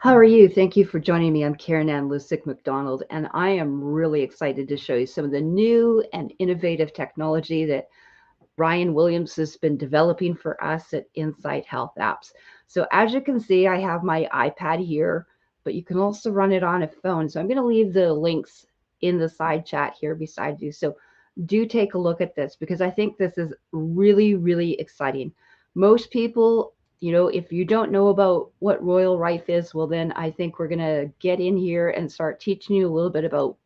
How are you? Thank you for joining me. I'm Karen Ann Lusick McDonald, and I am really excited to show you some of the new and innovative technology that Ryan Williams has been developing for us at Insight Health Apps. So as you can see, I have my iPad here, but you can also run it on a phone. So I'm going to leave the links in the side chat here beside you. So do take a look at this because I think this is really, really exciting. Most people, if you don't know about what Royal Rife is, well, then I think we're going to get in here and start teaching you a little bit about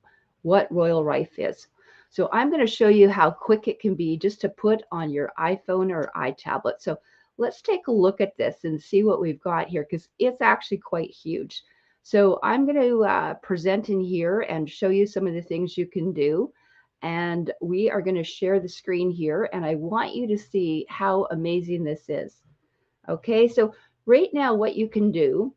what Royal Rife is. So I'm going to show you how quick it can be just to put on your iPhone or iTablet. So let's take a look at this and see what we've got here because it's actually quite huge. So I'm going to present in here and show you some of the things you can do. And we are going to share the screen here. And I want you to see how amazing this is. Okay, so right now what you can do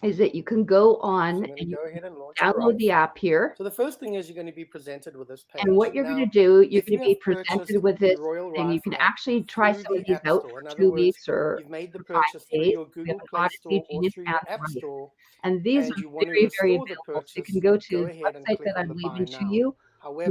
is that you can go on and you go ahead and launch the download Rife. the app here. So the first thing is you're going to be presented with this And page. what you're going to Now, do, you're if going you to be have purchased presented with the this Royal thing. You Rife can app actually try through some of the these App out Store, in for other 2 weeks words, or you've made the for 5 purchase through days. your We have Google an Play Odyssey Store or Genius through and your App Rife. Store, And these and are you want to very, very restore the available. So you can purchase, go to go the ahead and website click that on I'm the Buy leaving to Now. you,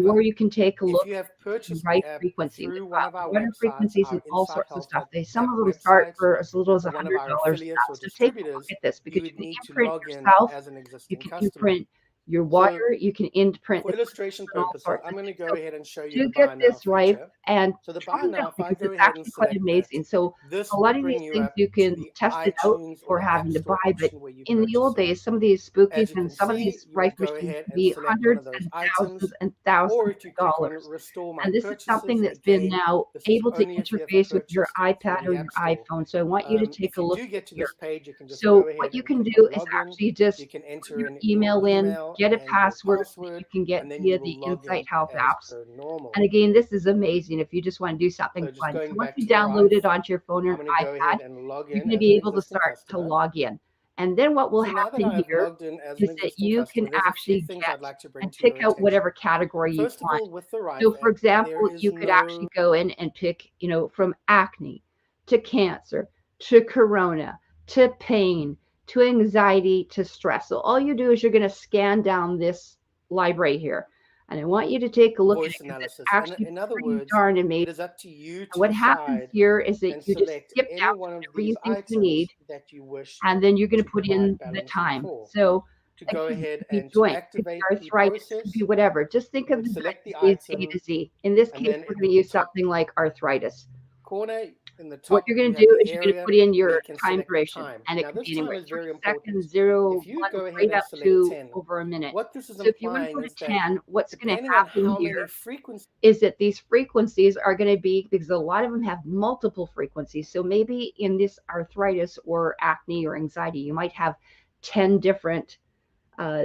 or However, you can take a if look you have at purchased the Rife app Frequency. We've through one got of our water websites, frequencies our and all Insight sorts of Health stuff. Some app of them start websites, for as little as or one of our $100 affiliates or now. So take a look distributors, at this you because you would can need to imprint log in yourself. as an You existing can customer. imprint your So water. You can imprint for the illustration and all purposes, sorts I'm of going to things. go So ahead and show you do the get Buy Now this right feature. and So the try Buy it Now, out if I because go it's ahead and actually quite select that, amazing. So a this lot will of these bring you things up you to can the test it out iTunes or before the App having to Store buy, but option where you in the old purchase it. days, some of these As spookies you and can some of see, these you will Rife go machines ahead can and be select one of hundreds those and thousands items, and or thousands if you of click on dollars. Restore My And this is something Purchases, that's been again, now this is able to only if you have interface with your purchased through iPad or the your App Store. iPhone. So I want you to take If a you look do get to here. this page, you can just go So ahead what you and can click do on is Login. actually You just can put enter your in your email in, email get a and your password that you password, can get and then you via will the log in Insight Health as apps. per normal. And again, this is amazing if you just want to do something So just fun. So going once back you to the download Rife, it onto your phone or I'm going to go iPad, ahead and log you're in going to as be an able to existing start to customer. log in. And then what will So now that happen I have here logged in as an is that existing you can customer, there's a few actually things get I'd like to bring and to pick your out whatever attention. category you First of want. all, with the Rife So, for app, there example, is you could no actually go in and pick, from acne to cancer to corona to pain to anxiety to stress. So, all you do is you're going to scan down this library here. And I want you to take a look at it voice because it's analysis. And actually in other pretty words, darn amazing. it is up to you And to what happens decide here is that and you just select skip any down one to of whatever these you think you need, items that you wish and then you're going to to put in provide the balancing time. for. So To go again, this ahead could be and to joint, could be activate the arthritis, could be process, whatever. Just think you of would the select the diagnoses A to item, Z. In this and case, then we're in going the to use top something like arthritis. corner in the What top, you're you going to have do the is you're going to area put in where your you can time select the duration, time. and it Now, could this be time anywhere is very 30 important. seconds, zero, If you one, go ahead right and up select to 10, over a minute. what this is So if you want to implying go to is that 10, what's going to depending on happen how many here frequencies is that these frequencies are going to be because a lot of them have multiple frequencies. So maybe in this arthritis or acne or anxiety, you might have 10 uh,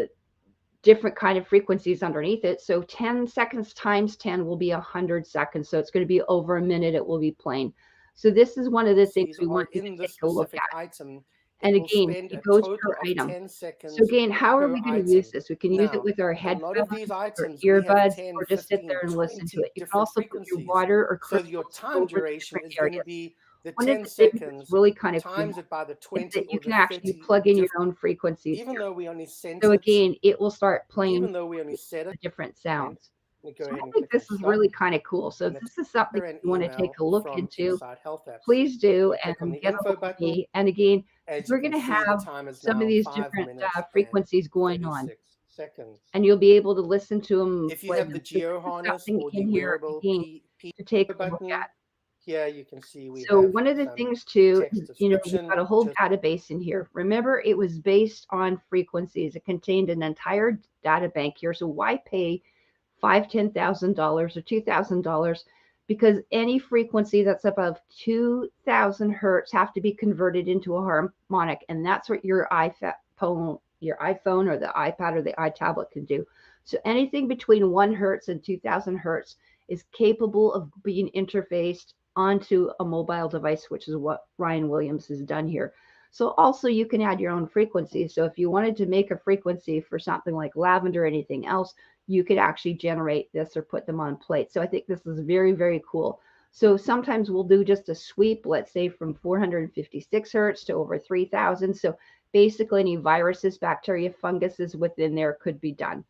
different kind of frequencies underneath it. So 10 seconds times 10 will be 100 seconds. So it's going to be over a minute. It will be plain. So this is one of the things we are want you to in this take a look specific at. item, And it will again, spend it a goes total per of item. 10 So seconds again, how are per we going to use item. this? We can use it Now, with our a lot of headphones these or items, we have earbuds 10, or just sit 15, there and listen to 20 it. You can different also put your frequencies. water or So your crystals time over duration different is going to areas. be the One of 10 the things that's seconds really kind of cool times it by the is 20 that you or can the actually 30 plug in your different, own frequencies even here. though we only sent So it, again, it will start playing even though we only the set it, different and sounds. we go So ahead I and think click on this is stop, really kind of cool. So and if it's this is something an you want to take email a look from into, Insight Health Apps. please do You click on and the get a info hold of button. me. And again, As you we're can going to see, the have time is some of now these 5 different minutes and frequencies going on, 36 seconds. and you'll be able to listen to them If you play have the them. So Geo this is Harness something or the in here wearable again to take a look button, at. here you can see we So have one of the some things too, text we've description, got a whole database in here. Remember, it was based on frequencies. It contained an entire data bank here. So why pay $10,000 or $2,000? Because any frequency that's above 2,000 hertz have to be converted into a harmonic, and that's what your iPhone or the iPad or the iTablet can do. So anything between 1 hertz and 2,000 hertz is capable of being interfaced onto a mobile device, which is what Ryan Williams has done here. So also you can add your own frequency. So if you wanted to make a frequency for something like lavender or anything else, you could actually generate this or put them on plates. So I think this is very, very cool. So sometimes we'll do just a sweep, let's say from 456 hertz to over 3,000. So basically any viruses, bacteria, funguses within there could be done.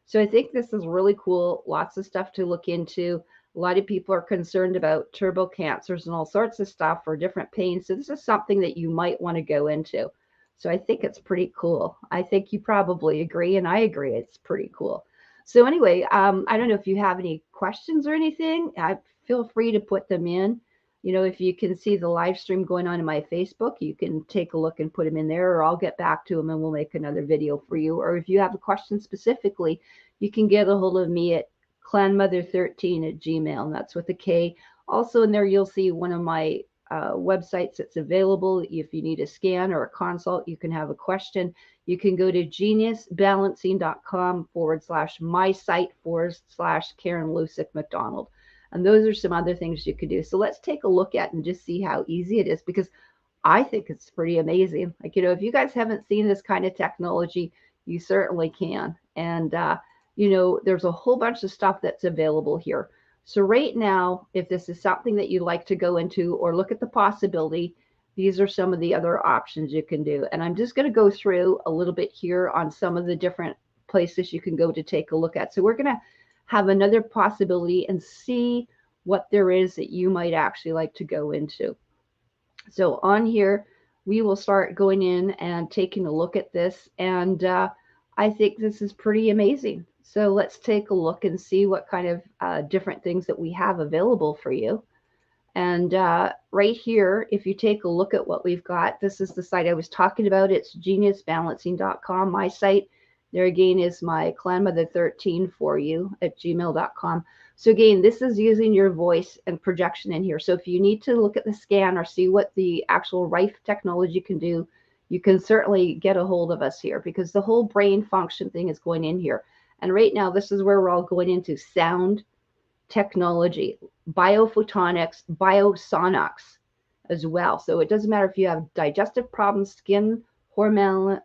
So I think this is really cool. Lots of stuff to look into. A lot of people are concerned about turbo cancers and all sorts of stuff or different pains. So this is something that you might want to go into. So I think it's pretty cool. I think you probably agree, and I agree it's pretty cool. So anyway, I don't know if you have any questions or anything. Feel free to put them in. You know, if you can see the live stream going on in my Facebook, you can take a look and put them in there, or I'll get back to them and we'll make another video for you. Or if you have a question specifically, you can get a hold of me at clanmother13@gmail, and that's with a K. Also in there, you'll see one of my websites that's available. If you need a scan or a consult, you can have a question. You can go to geniusbalancing.com/my site/Karen Lusick McDonald. And those are some other things you could do. So let's take a look at and just see how easy it is, because I think it's pretty amazing. Like, you know, if you guys haven't seen this kind of technology, you certainly can. And, you know, there's a whole bunch of stuff that's available here. So right now, if this is something that you'd like to go into or look at the possibility, these are some of the other options you can do. And I'm just going to go through a little bit here on some of the different places you can go to take a look at. So we're going to have another possibility and see what there is that you might actually like to go into. So on here, we will start going in and taking a look at this. And I think this is pretty amazing. So let's take a look and see what kind of different things that we have available for you. And right here, if you take a look at what we've got, this is the site I was talking about. It's geniusbalancing.com, my site. There again is my clanmother13 for you at gmail.com. So again, this is using your voice and projection in here. So if you need to look at the scan or see what the actual Rife technology can do, you can certainly get a hold of us here, because the whole brain function thing is going in here. And right now, this is where we're all going into sound technology, biophotonics, biosonics as well. So it doesn't matter if you have digestive problems, skin, hormone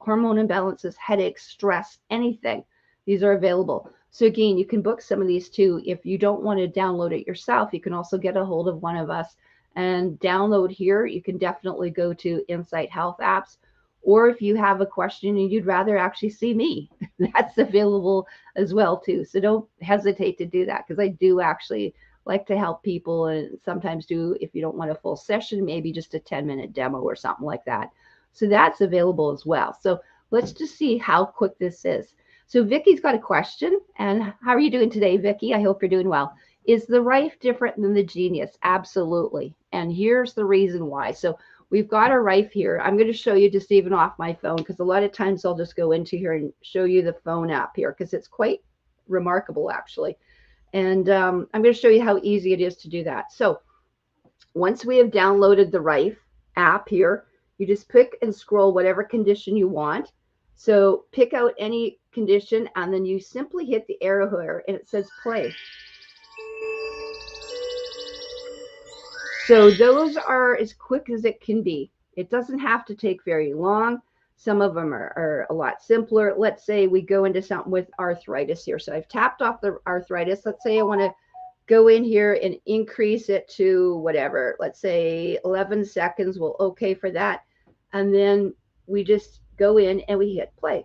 imbalances, headaches, stress, anything. These are available. So again, you can book some of these too. If you don't want to download it yourself, you can also get a hold of one of us and download here. You can definitely go to Insight Health Apps. Or if you have a question and you'd rather actually see me, that's available as well too. So don't hesitate to do that, because I do actually like to help people, and sometimes do, if you don't want a full session, maybe just a 10-minute demo or something like that. So that's available as well. So let's just see how quick this is. So Vicky's got a question. And how are you doing today, Vicky? I hope you're doing well. Is the Rife different than the Genius? Absolutely. And here's the reason why. So we've got a Rife here. I'm going to show you just even off my phone, because a lot of times I'll just go into here and show you the phone app here, because it's quite remarkable actually. And I'm going to show you how easy it is to do that. So once we have downloaded the Rife app here, you just pick and scroll whatever condition you want. So pick out any condition, and then you simply hit the arrow here and it says play. So those are as quick as it can be. It doesn't have to take very long. Some of them are a lot simpler. Let's say we go into something with arthritis here. So I've tapped off the arthritis. Let's say I want to go in here and increase it to whatever. Let's say 11 seconds. We'll okay for that. And then we just go in and we hit play.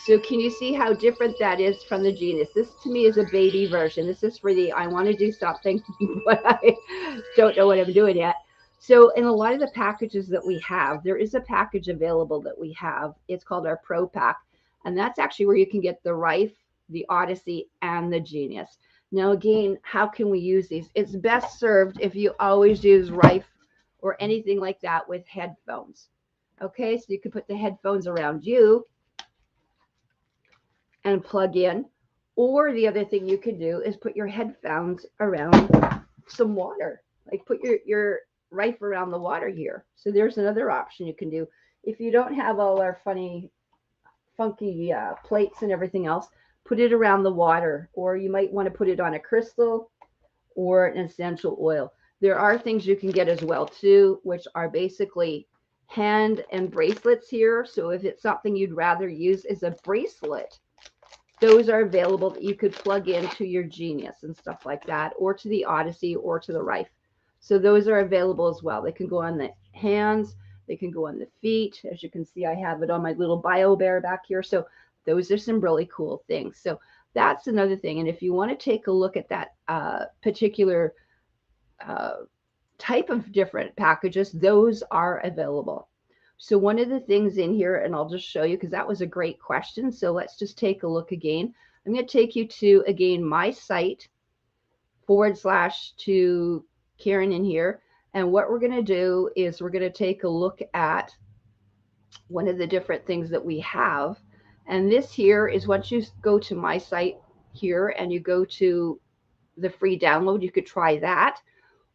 So can you see how different that is from the Genius? This to me is a baby version. This is for the I want to do something, but I don't know what I'm doing yet. So in a lot of the packages that we have, there is a package available that we have. It's called our Pro Pack. And that's actually where you can get the Rife, the Odyssey, and the Genius. Now, again, how can we use these? It's best served if you always use Rife or anything like that with headphones. Okay, so you can put the headphones around you and plug in. Or the other thing you could do is put your headphones around some water. Like put your Rife around the water here. So there's another option you can do. If you don't have all our funky plates and everything else, put it around the water. Or you might want to put it on a crystal or an essential oil. There are things you can get as well too, which are basically hand and bracelets here. So if it's something you'd rather use as a bracelet, those are available that you could plug into your Genius and stuff like that, or to the Odyssey or to the Rife. So those are available as well. They can go on the hands. They can go on the feet. As you can see, I have it on my little bio bear back here. So those are some really cool things. So that's another thing. And if you want to take a look at that particular type of different packages, those are available. So one of the things in here, and I'll just show you because that was a great question. So let's just take a look again. I'm going to take you to, again, my site / to Karen in here. And what we're going to do is we're going to take a look at one of the different things that we have. And this here is once you go to my site here and you go to the free download, you could try that.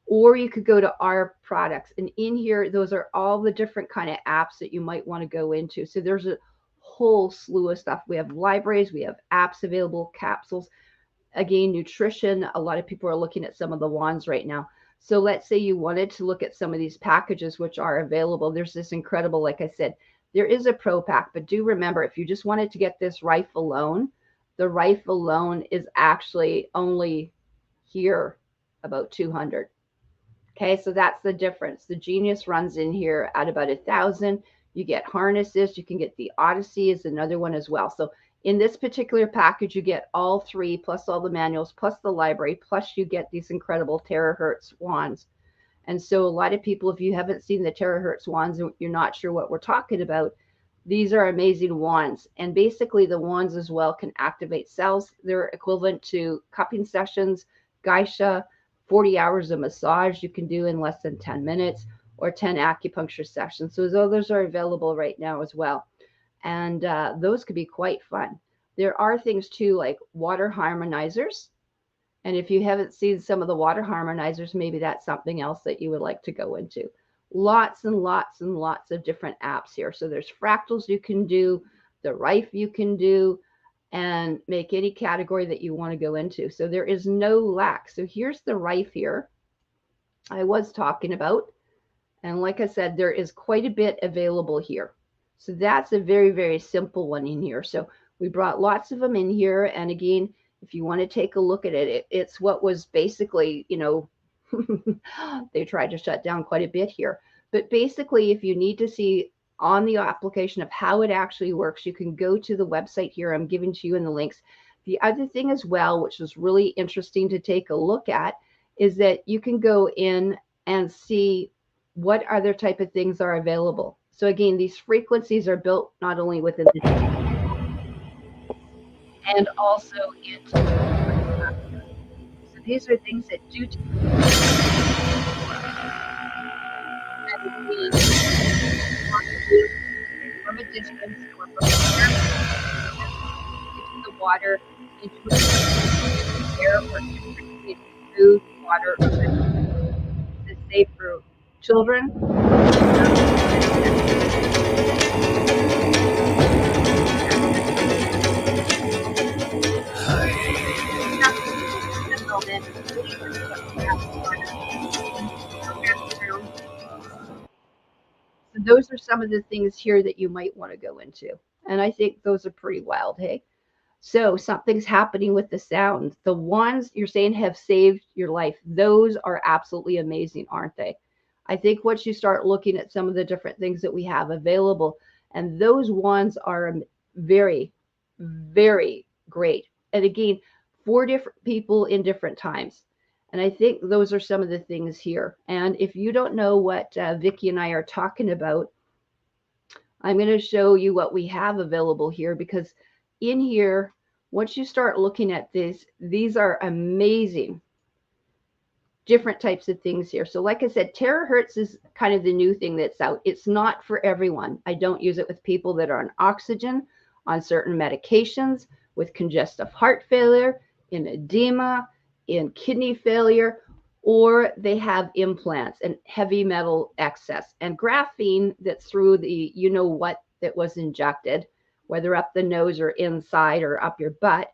Or you could go to our products. And in here, those are all the different kind of apps that you might want to go into. So there's a whole slew of stuff. We have libraries, we have apps available, capsules. Again, nutrition. A lot of people are looking at some of the wands right now. So let's say you wanted to look at some of these packages which are available. There's this incredible, like I said, there is a pro pack, but do remember, if you just wanted to get this Rife alone, the Rife alone is actually only here about 200. Okay, so that's the difference. The Genius runs in here at about 1,000. You get harnesses. You can get the Odyssey is another one as well. So in this particular package, you get all three, plus all the manuals, plus the library, plus you get these incredible Terahertz wands. And so a lot of people, if you haven't seen the Terahertz wands and you're not sure what we're talking about, these are amazing wands. And basically the wands as well can activate cells. They're equivalent to cupping sessions, geisha, 40 hours of massage you can do in less than 10 minutes, or 10 acupuncture sessions. So those are available right now as well. And those could be quite fun. There are things too, like water harmonizers. And if you haven't seen some of the water harmonizers, maybe that's something else that you would like to go into. Lots and lots and lots of different apps here. So there's fractals you can do, the Rife you can do, and make any category that you want to go into. So there is no lack. So here's the Rife here I was talking about. And like I said, there is quite a bit available here. So that's a very, very simple one in here. So we brought lots of them in here. And again, if you want to take a look at it, it's what was basically, you know, they tried to shut down quite a bit here. But basically, if you need to see on the application of how it actually works, you can go to the website here. I'm giving to you in the links. The other thing as well, which was really interesting to take a look at, is that you can go in and see what other type of things are available. So again, these frequencies are built not only within the and also into so these are things that do from a distance or from into the water, into the air, or into food, water, is safe for children. So those are some of the things here that you might want to go into. And I think those are pretty wild, hey? So something's happening with the sound. The ones you're saying have saved your life, those are absolutely amazing, aren't they? I think once you start looking at some of the different things that we have available, and those ones are very, very great. And again, for different people in different times. And I think those are some of the things here. And if you don't know what Vicki and I are talking about, I'm going to show you what we have available here, because in here, once you start looking at this, these are amazing different types of things here. So like I said, Terahertz is kind of the new thing that's out. It's not for everyone. I don't use it with people that are on oxygen, on certain medications, with congestive heart failure, in edema, in kidney failure, or they have implants and heavy metal excess and graphene that's through the, you know what, that was injected, whether up the nose or inside or up your butt.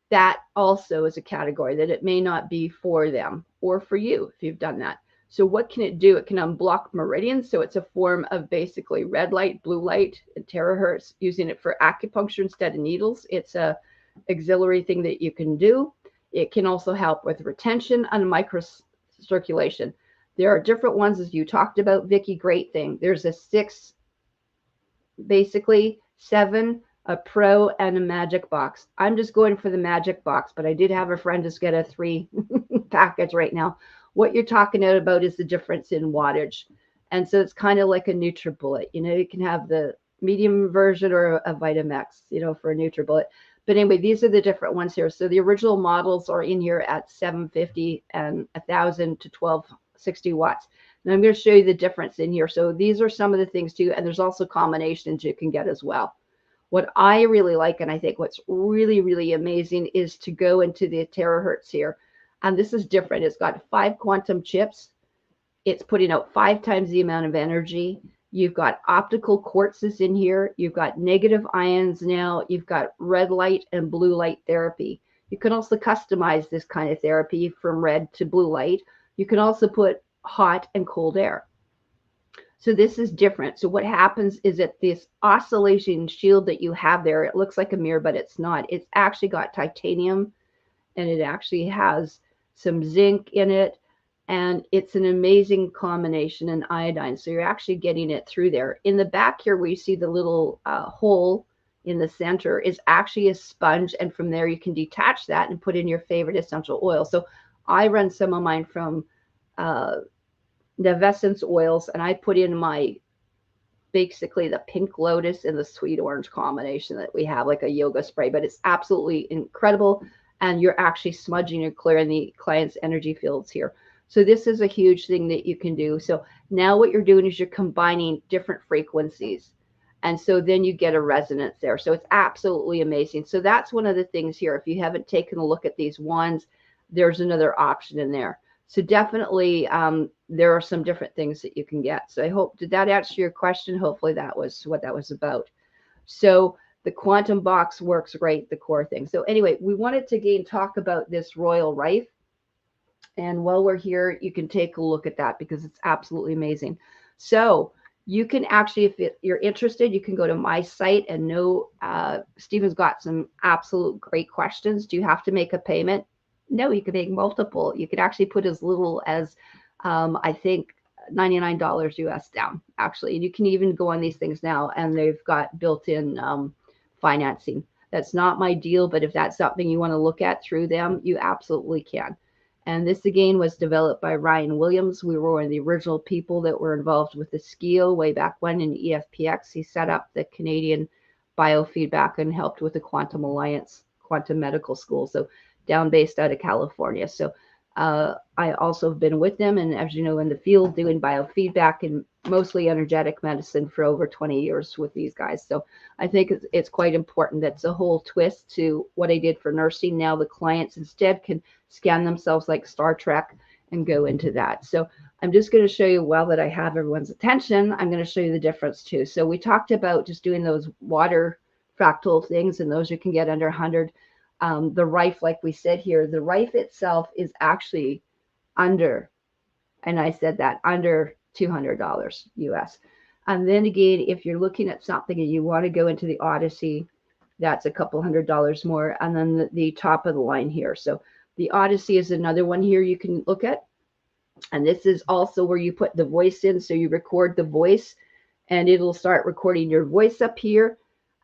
That also is a category that it may not be for them or for you if you've done that. So what can it do? It can unblock meridians. So it's a form of basically red light, blue light, and terahertz, using it for acupuncture instead of needles. It's a auxiliary thing that you can do. It can also help with retention and microcirculation. There are different ones, as you talked about, Vicky. Great thing. There's a 6, basically 7, a Pro, and a Magic box. I'm just going for the Magic box, but I did have a friend just get a 3 package right now. What you're talking about is the difference in wattage. And so it's kind of like a NutriBullet. You know, you can have the medium version or a Vitamix, you know, for a NutriBullet. But anyway, these are the different ones here. So the original models are in here at 750 and 1,000 to 1260 watts. And I'm going to show you the difference in here. So these are some of the things too. And there's also combinations you can get as well. What I really like, and I think what's really, really amazing, is to go into the terahertz here. And this is different. It's got 5 quantum chips. It's putting out 5 times the amount of energy. You've got optical quartzes in here. You've got negative ions now. You've got red light and blue light therapy. You can also customize this kind of therapy from red to blue light. You can also put hot and cold air. So this is different. So what happens is that this oscillation shield that you have there, it looks like a mirror, but it's not. It's actually got titanium, and it actually has some zinc in it. And it's an amazing combination in iodine. So you're actually getting it through there. In the back here, where you see the little hole in the center, is actually a sponge. And from there, you can detach that and put in your favorite essential oil. So I run some of mine from Neodymium oils, and I put in my, basically the pink lotus and the sweet orange combination that we have, like a yoga spray. But it's absolutely incredible. And you're actually smudging or clearing the client's energy fields here. So this is a huge thing that you can do. So now what you're doing is you're combining different frequencies. And so then you get a resonance there. So it's absolutely amazing. So that's one of the things here. If you haven't taken a look at these ones, there's another option in there. So definitely there are some different things that you can get. So I hope, did that answer your question? Hopefully that was what that was about. So the quantum box works great, the core thing. So anyway, we wanted to again talk about this Royal Rife. And while we're here, you can take a look at that because it's absolutely amazing. So you can actually, if you're interested, you can go to my site and know Stephen's got some absolute great questions. Do you have to make a payment? No, you can make multiple. You could actually put as little as, I think, $99 US down, actually. And you can even go on these things now, and they've got built-in financing. That's not my deal, but if that's something you want to look at through them, you absolutely can. And this, again, was developed by Ryan Williams. We were one of the original people that were involved with the SKIO way back when in EFPX. He set up the Canadian biofeedback and helped with the Quantum Alliance, Quantum Medical School, so down based out of California. So I also have been with them, and as you know, in the field doing biofeedback and mostly energetic medicine for over 20 years with these guys. So I think it's quite important. That's a whole twist to what I did for nursing. Now the clients instead can scan themselves like Star Trek and go into that. So I'm just going to show you, well, that I have everyone's attention, I'm going to show you the difference too. So we talked about just doing those water fractal things, and those you can get under 100. The Rife, like we said here, the Rife itself is actually under, and I said that, under $200 US. And then again, if you're looking at something and you want to go into the ODYSSEY, that's a couple $100 more. And then the top of the line here. So the ODYSSEY is another one here you can look at. And this is also where you put the voice in. So you record the voice, and it'll start recording your voice up here.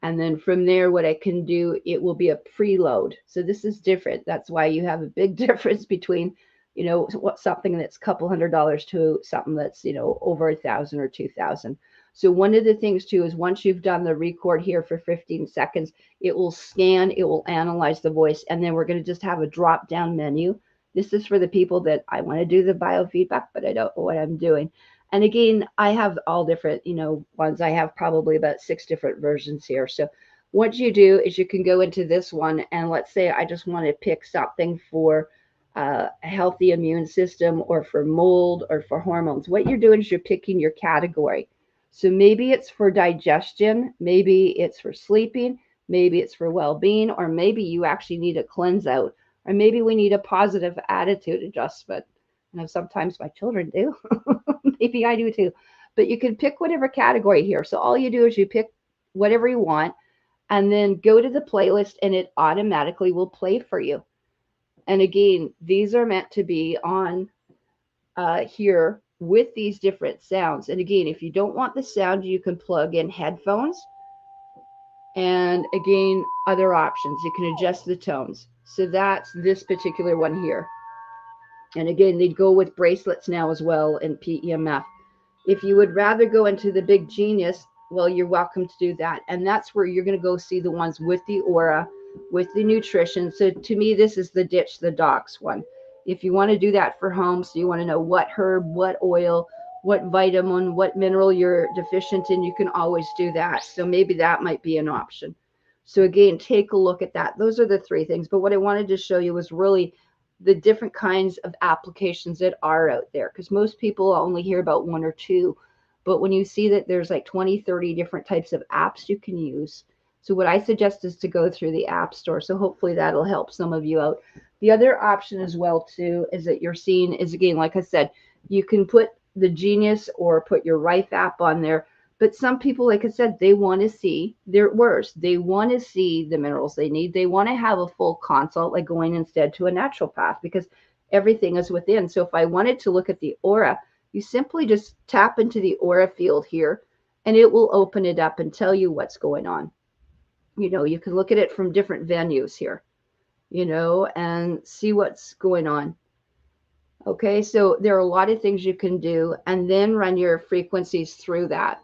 And then from there, what I can do, it will be a preload. So this is different. That's why you have a big difference between, you know, what something that's a couple $100 to something that's, you know, over 1,000 or 2,000. So one of the things too is once you've done the record here for 15 seconds, it will scan, it will analyze the voice, and then we're going to just have a drop down menu. This is for the people that I want to do the biofeedback, but I don't know what I'm doing. And again, I have all different, you know, ones. I have probably about 6 different versions here. So what you do is you can go into this one, and let's say I just want to pick something for a healthy immune system, or for mold, or for hormones. What you're doing is you're picking your category. So maybe it's for digestion, maybe it's for sleeping, maybe it's for well-being, or maybe you actually need a cleanse out, or maybe we need a positive attitude adjustment. You know, sometimes my children do. Maybe I do too. But you can pick whatever category here. So all you do is you pick whatever you want, and then go to the playlist, and it automatically will play for you. And again, these are meant to be on here with these different sounds. And again, if you don't want the sound, you can plug in headphones. And again, other options. You can adjust the tones. So that's this particular one here. And again, they'd go with bracelets now as well in PEMF. If you would rather go into the big Genius, well, you're welcome to do that. And that's where you're going to go see the ones with the aura, with the nutrition. So to me, this is the ditch the docs one. If you want to do that for home, so you want to know what herb, what oil, what vitamin, what mineral you're deficient in, you can always do that. So maybe that might be an option. So again, take a look at that. Those are the three things. But what I wanted to show you was really the different kinds of applications that are out there, because most people only hear about one or two. But when you see that there's like 20, 30 different types of apps you can use. So what I suggest is to go through the App Store. So hopefully that'll help some of you out. The other option as well too is that you're seeing is, again, like I said, you can put the Genius or put your Rife app on there. But some people, like I said, they want to see their worst. They want to see the minerals they need. They want to have a full consult, like going instead to a naturopath, because everything is within. So if I wanted to look at the aura, you simply just tap into the aura field here, and it will open it up and tell you what's going on. You know, you can look at it from different venues here, you know, and see what's going on. Okay, so there are a lot of things you can do, and then run your frequencies through that.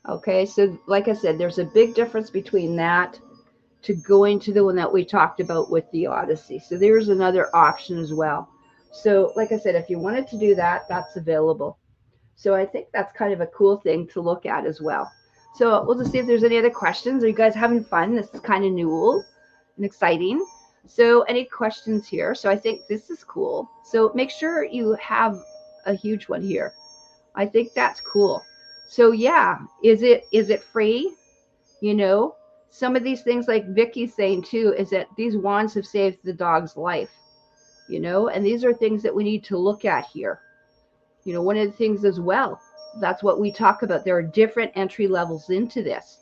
Okay, so like I said, there's a big difference between that to going to the one that we talked about with the Odyssey. So there's another option as well. So like I said, if you wanted to do that, that's available. So I think that's kind of a cool thing to look at as well. So we'll just see if there's any other questions. Are you guys having fun? This is kind of new and exciting. So any questions here? So I think this is cool. So make sure you have a huge one here. I think that's cool. So yeah, is it free? You know, some of these things, like Vicky's saying too, is that these wands have saved the dog's life, you know, and these are things that we need to look at here. You know, one of the things as well, that's what we talk about. There are different entry levels into this.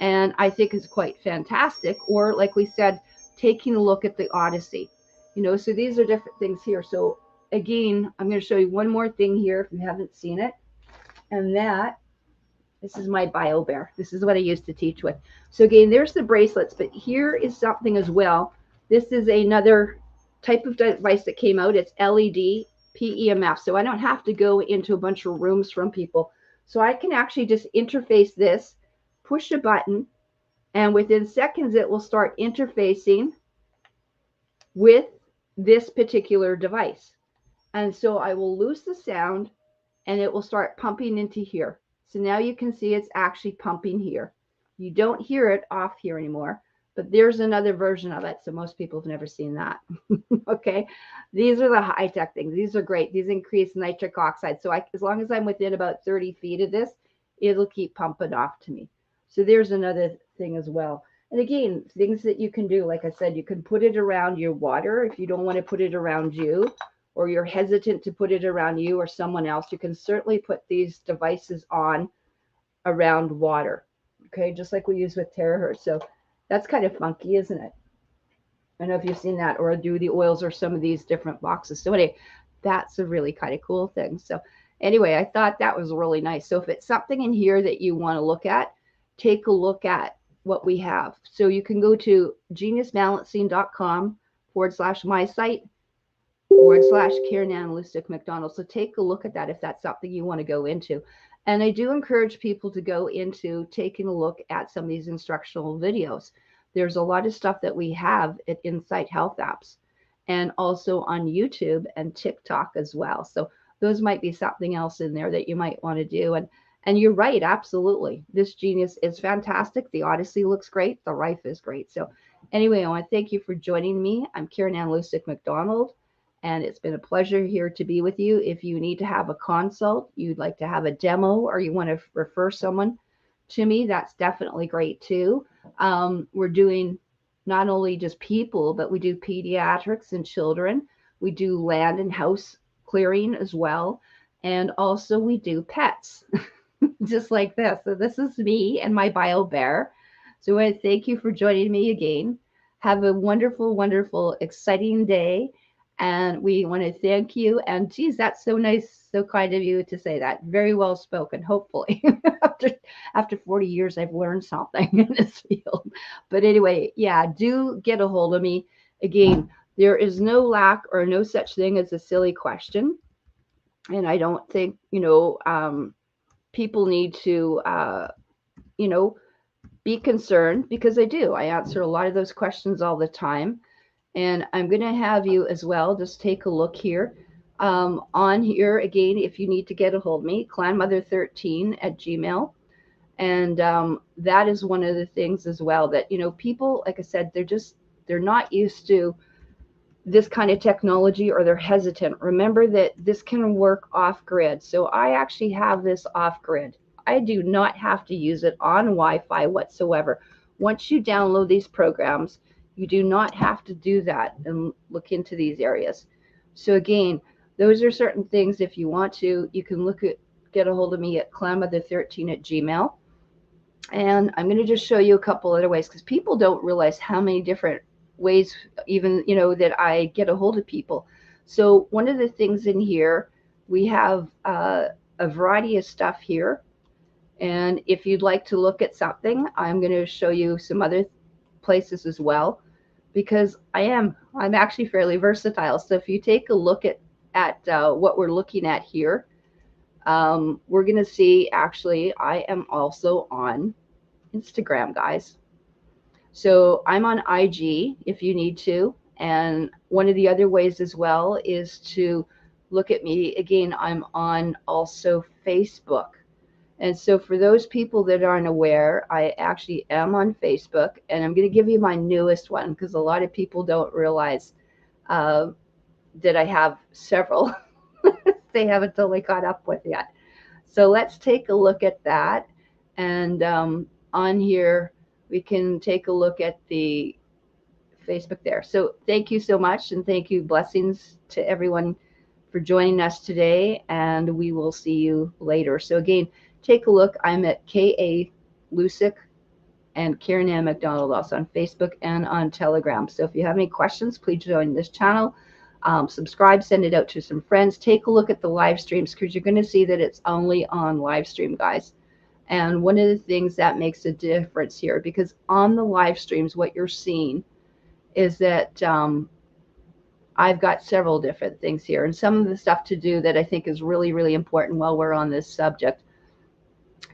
And I think it's quite fantastic. Or like we said, taking a look at the Odyssey, you know, so these are different things here. So again, I'm going to show you one more thing here if you haven't seen it. And this is my bio bear. This is what I used to teach with. So again, there's the bracelets, but here is something as well. This is another type of device that came out. It's LED PEMF. So I don't have to go into a bunch of rooms from people. So I can actually just interface this, push a button, and within seconds, it will start interfacing with this particular device. And so I will lose the sound and it will start pumping into here. So now you can see it's actually pumping here. You don't hear it off here anymore, but there's another version of it. So most people have never seen that. Okay. These are the high-tech things. These are great. These increase nitric oxide. So as long as I'm within about 30 feet of this, it'll keep pumping off to me. So there's another thing as well. And again, things that you can do, like I said, you can put it around your water if you don't want to put it around you, or you're hesitant to put it around you or someone else. You can certainly put these devices on around water. Okay, just like we use with Terahertz. So that's kind of funky, isn't it? I don't know if you've seen that, or do the oils or some of these different boxes. So anyway, that's a really kind of cool thing. So anyway, I thought that was really nice. So if it's something in here that you want to look at, take a look at what we have. So you can go to geniusbalancing.com/my site/Karen Lustig McDonald. So take a look at that if that's something you want to go into. And I do encourage people to go into taking a look at some of these instructional videos. There's a lot of stuff that we have at Insight Health Apps and also on YouTube and TikTok as well. So those might be something else in there that you might want to do. And you're right, absolutely. This Genius is fantastic. The Odyssey looks great. The Rife is great. So anyway, I want to thank you for joining me. I'm Karen Lustig McDonald, and it's been a pleasure here to be with you. If you need to have a consult, you'd like to have a demo, or you want to refer someone to me, that's definitely great too. We're doing not only just people, but we do pediatrics and children. We do land and house clearing as well. And also we do pets. Just like this. So this is me and my bio bear. So I thank you for joining me again. Have a wonderful, wonderful, exciting day. And we want to thank you. And geez, that's so nice, so kind of you to say that. Very well spoken, hopefully. after after 40 years, I've learned something in this field. But anyway, yeah, do get a hold of me. Again, there is no lack or no such thing as a silly question. And I don't think, people need to, you know, be concerned, because I do. I answer a lot of those questions all the time. And I'm going to have you as well just take a look here. On here, again, if you need to get a hold of me, clanmother13 at Gmail. And that is one of the things as well that, people, like I said, they're not used to this kind of technology, or they're hesitant. Remember that this can work off grid. So I actually have this off grid. I do not have to use it on Wi-Fi whatsoever. Once you download these programs, you do not have to do that and look into these areas. So again, those are certain things. If you want to, you can get a hold of me at clanmother13 at Gmail. And I'm going to just show you a couple other ways, because people don't realize how many different ways, even, that I get a hold of people. So one of the things in here, we have a variety of stuff here. And if you'd like to look at something, I'm going to show you some other places as well, because I'm actually fairly versatile. So if you take a look at what we're looking at here, we're going to see, actually, I am also on Instagram, guys. So I'm on IG if you need to. And one of the other ways as well is to look at me. Again, I'm on also Facebook. And so for those people that aren't aware, I actually am on Facebook, and I'm going to give you my newest one, because a lot of people don't realize that I have several. They haven't totally caught up with yet. So let's take a look at that. And on here, we can take a look at the Facebook there. So thank you so much, and thank you, blessings to everyone for joining us today, and we will see you later. So again, take a look. I'm at K.A. Lusick and Karen Ann McDonald, also on Facebook and on Telegram. So if you have any questions, please join this channel. Subscribe, send it out to some friends. Take a look at the live streams, because you're going to see that it's only on live stream, guys. And one of the things that makes a difference here, because on the live streams, what you're seeing is that I've got several different things here, and some of the stuff to do that I think is really, really important while we're on this subject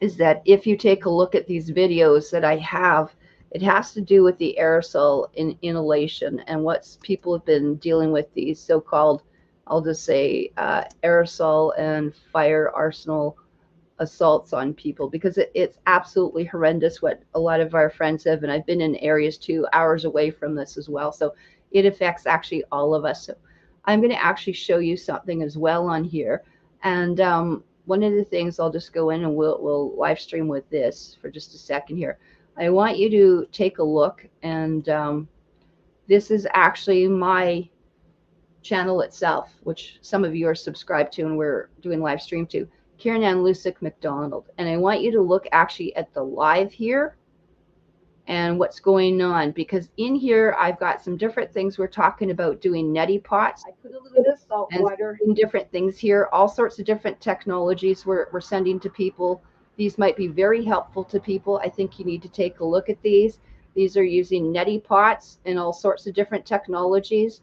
is that if you take a look at these videos that I have, it has to do with the aerosol inhalation and what people have been dealing with, these so-called, I'll just say, aerosol and fire arsenal assaults on people, because it's absolutely horrendous what a lot of our friends have. And I've been in areas 2 hours away from this as well. So it affects actually all of us. So I'm going to actually show you something as well on here. And one of the things, I'll just go in and we'll live stream with this for just a second here. I want you to take a look, and this is actually my channel itself, which some of you are subscribed to and we're doing live stream to. Karen Ann Lusick McDonald. And I want you to look actually at the live here and what's going on, because in here I've got some different things. We're talking about doing neti pots. I put a little bit of salt water in different things here, all sorts of different technologies we're sending to people. These might be very helpful to people. I think you need to take a look at these. These are using neti pots and all sorts of different technologies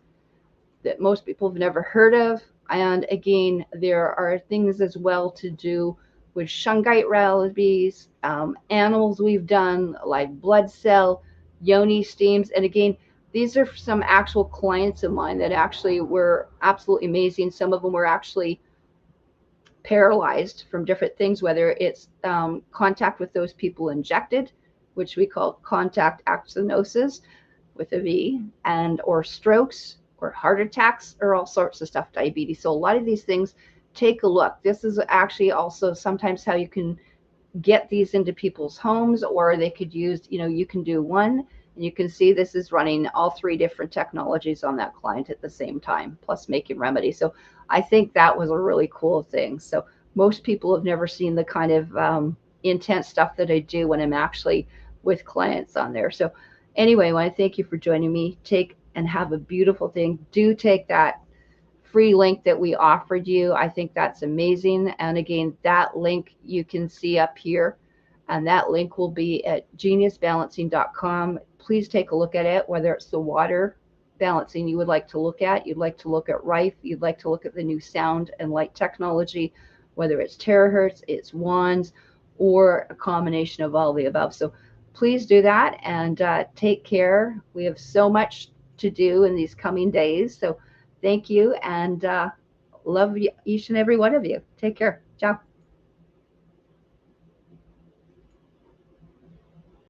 that most people have never heard of. And again, there are things as well to do with shungite rabies, animals we've done, like blood cell, yoni steams. And again, these are some actual clients of mine that actually were absolutely amazing. Some of them were actually paralyzed from different things, whether it's contact with those people injected, which we call contact stenosis with a V, and or strokes, or heart attacks, or all sorts of stuff, diabetes. So a lot of these things, take a look. This is actually also sometimes how you can get these into people's homes, or they could use, you can do one, and you can see this is running all 3 different technologies on that client at the same time, plus making remedies. So I think that was a really cool thing. So most people have never seen the kind of intense stuff that I do when I'm actually with clients on there. So anyway, I want to thank you for joining me. Take and have a beautiful thing. Do take that free link that we offered you. I think that's amazing. And again, that link you can see up here, and that link will be at geniusbalancing.com. Please take a look at it, whether it's the water balancing you would like to look at, you'd like to look at Rife, you'd like to look at the new sound and light technology, whether it's terahertz, it's wands, or a combination of all the above. So please do that, and take care. We have so much to do in these coming days. So thank you, and love each and every one of you. Take care. Ciao.